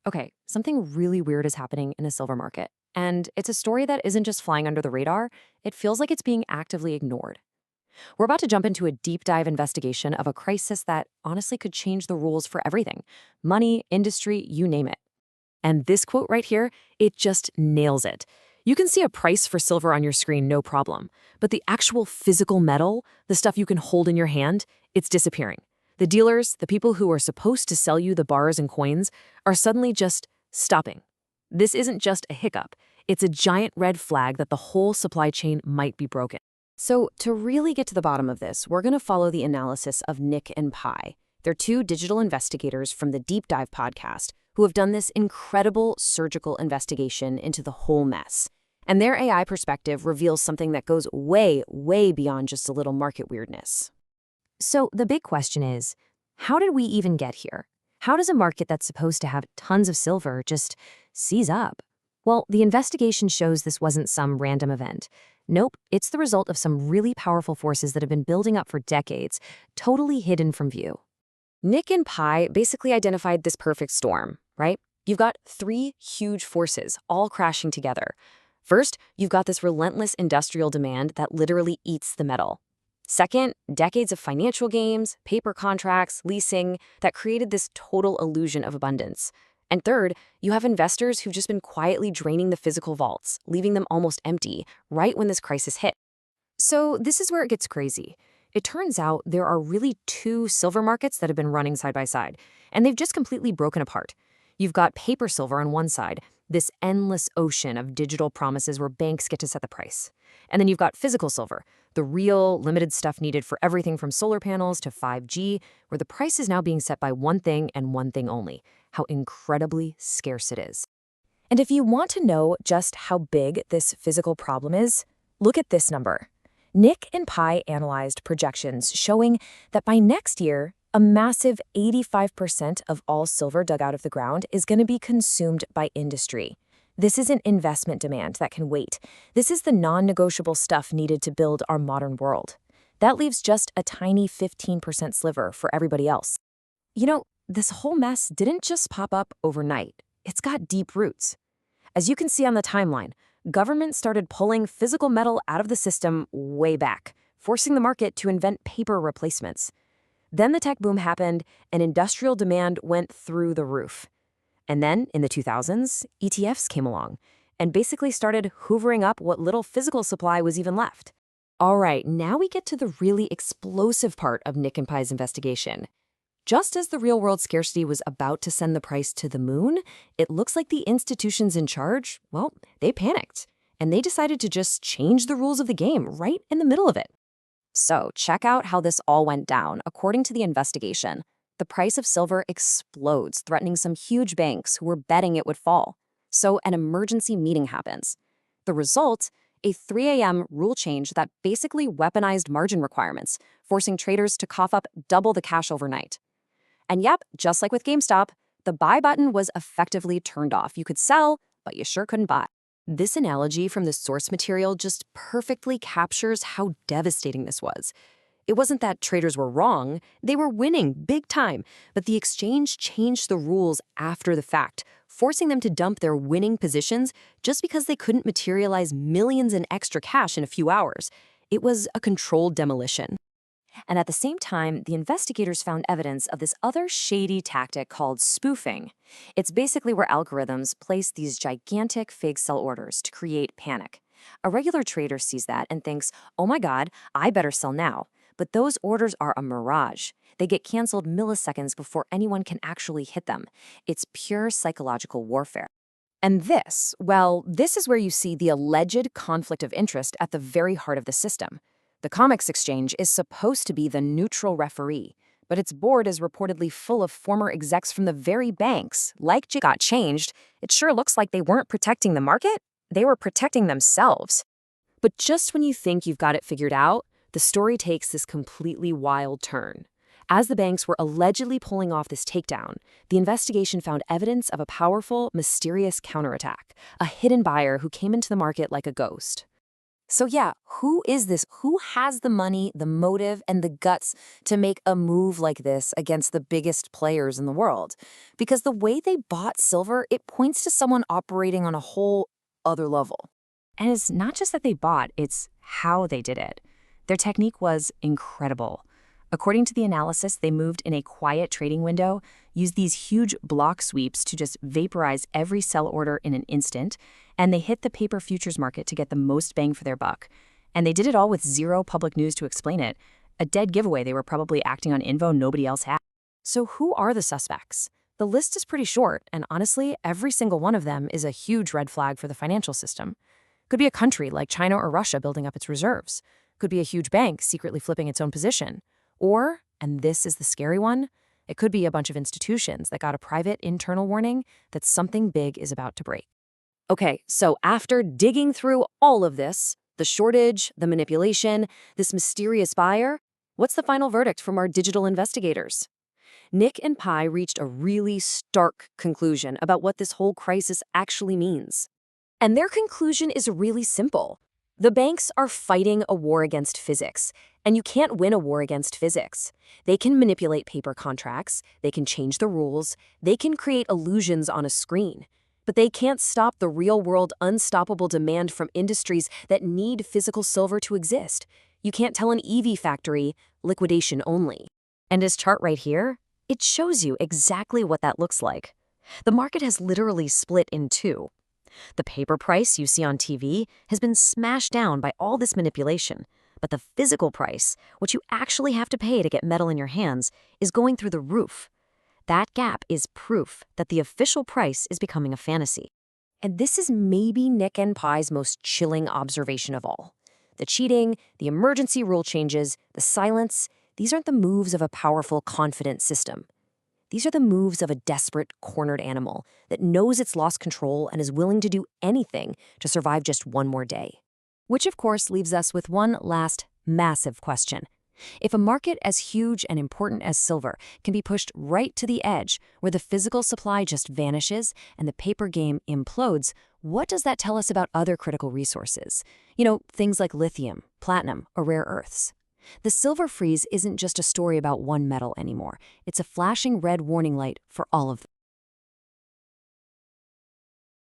Okay, something really weird is happening in a silver market. And it's a story that isn't just flying under the radar, it feels like it's being actively ignored. We're about to jump into a deep dive investigation of a crisis that honestly could change the rules for everything: money, industry, you name it. And this quote right here, it just nails it. You can see a price for silver on your screen, no problem. But the actual physical metal, the stuff you can hold in your hand, it's disappearing. The dealers, the people who are supposed to sell you the bars and coins, are suddenly just stopping. This isn't just a hiccup. It's a giant red flag that the whole supply chain might be broken. So, to really get to the bottom of this, we're going to follow the analysis of Nick and Pi. They're two digital investigators from the Deep Dive podcast who have done this incredible surgical investigation into the whole mess. And their AI perspective reveals something that goes way, way beyond just a little market weirdness. So the big question is, how did we even get here? How does a market that's supposed to have tons of silver just seize up? Well, the investigation shows this wasn't some random event. Nope, it's the result of some really powerful forces that have been building up for decades, totally hidden from view. Nick and Pi basically identified this perfect storm, right? You've got three huge forces all crashing together. First, you've got this relentless industrial demand that literally eats the metal. Second, decades of financial games, paper contracts, leasing that created this total illusion of abundance. And third, you have investors who've just been quietly draining the physical vaults, leaving them almost empty, right when this crisis hit. So this is where it gets crazy. It turns out there are really two silver markets that have been running side by side, and they've just completely broken apart. You've got paper silver on one side, this endless ocean of digital promises where banks get to set the price. And then you've got physical silver, the real, limited stuff needed for everything from solar panels to 5G, where the price is now being set by one thing and one thing only: how incredibly scarce it is. And if you want to know just how big this physical problem is, look at this number. Nick and Pi analyzed projections showing that by next year, a massive 85% of all silver dug out of the ground is going to be consumed by industry. This isn't investment demand that can wait. This is the non-negotiable stuff needed to build our modern world. That leaves just a tiny 15% sliver for everybody else. This whole mess didn't just pop up overnight. It's got deep roots. As you can see on the timeline, government started pulling physical metal out of the system way back, forcing the market to invent paper replacements. Then the tech boom happened, and industrial demand went through the roof. And then, in the 2000s, ETFs came along and basically started hoovering up what little physical supply was even left. All right, now we get to the really explosive part of Nick and Pi's investigation. Just as the real-world scarcity was about to send the price to the moon, it looks like the institutions in charge, well, they panicked, and they decided to just change the rules of the game right in the middle of it. So, check out how this all went down. According to the investigation, the price of silver explodes, threatening some huge banks who were betting it would fall. So, an emergency meeting happens. The result? A 3 a.m. rule change that basically weaponized margin requirements, forcing traders to cough up double the cash overnight. And yep, just like with GameStop, the buy button was effectively turned off. You could sell, but you sure couldn't buy. This analogy from the source material just perfectly captures how devastating this was. It wasn't that traders were wrong, they were winning big time, but the exchange changed the rules after the fact, forcing them to dump their winning positions just because they couldn't materialize millions in extra cash in a few hours. It was a controlled demolition. And at the same time, the investigators found evidence of this other shady tactic called spoofing. It's basically where algorithms place these gigantic fake sell orders to create panic. A regular trader sees that and thinks, oh my God, I better sell now. But those orders are a mirage. They get canceled milliseconds before anyone can actually hit them. It's pure psychological warfare. And this is where you see the alleged conflict of interest at the very heart of the system. The COMEX exchange is supposed to be the neutral referee, but its board is reportedly full of former execs from the very banks. Like got changed, it sure looks like they weren't protecting the market, they were protecting themselves. But just when you think you've got it figured out, the story takes this completely wild turn. As the banks were allegedly pulling off this takedown, the investigation found evidence of a powerful, mysterious counterattack, a hidden buyer who came into the market like a ghost. So yeah, who is this? Who has the money, the motive, and the guts to make a move like this against the biggest players in the world? Because the way they bought silver, it points to someone operating on a whole other level. And it's not just that they bought, it's how they did it. Their technique was incredible. According to the analysis, they moved in a quiet trading window, used these huge block sweeps to just vaporize every sell order in an instant, and they hit the paper futures market to get the most bang for their buck. And they did it all with zero public news to explain it. A dead giveaway. They were probably acting on info nobody else had. So who are the suspects? The list is pretty short, and honestly, every single one of them is a huge red flag for the financial system. Could be a country like China or Russia building up its reserves. Could be a huge bank secretly flipping its own position. Or, and this is the scary one, it could be a bunch of institutions that got a private internal warning that something big is about to break. Okay, so after digging through all of this, the shortage, the manipulation, this mysterious buyer, what's the final verdict from our digital investigators? Nick and Pi reached a really stark conclusion about what this whole crisis actually means. And their conclusion is really simple. The banks are fighting a war against physics, and you can't win a war against physics. They can manipulate paper contracts, they can change the rules, they can create illusions on a screen. But they can't stop the real-world, unstoppable demand from industries that need physical silver to exist. You can't tell an EV factory, liquidation only. And this chart right here, it shows you exactly what that looks like. The market has literally split in two. The paper price you see on TV has been smashed down by all this manipulation, but the physical price, what you actually have to pay to get metal in your hands, is going through the roof. That gap is proof that the official price is becoming a fantasy. And this is maybe Nick and Pi's most chilling observation of all. The cheating, the emergency rule changes, the silence, these aren't the moves of a powerful, confident system. These are the moves of a desperate, cornered animal that knows it's lost control and is willing to do anything to survive just one more day. Which, of course, leaves us with one last massive question. If a market as huge and important as silver can be pushed right to the edge, where the physical supply just vanishes and the paper game implodes, what does that tell us about other critical resources? Things like lithium, platinum, or rare earths. The silver freeze isn't just a story about one metal anymore. It's a flashing red warning light for all of them.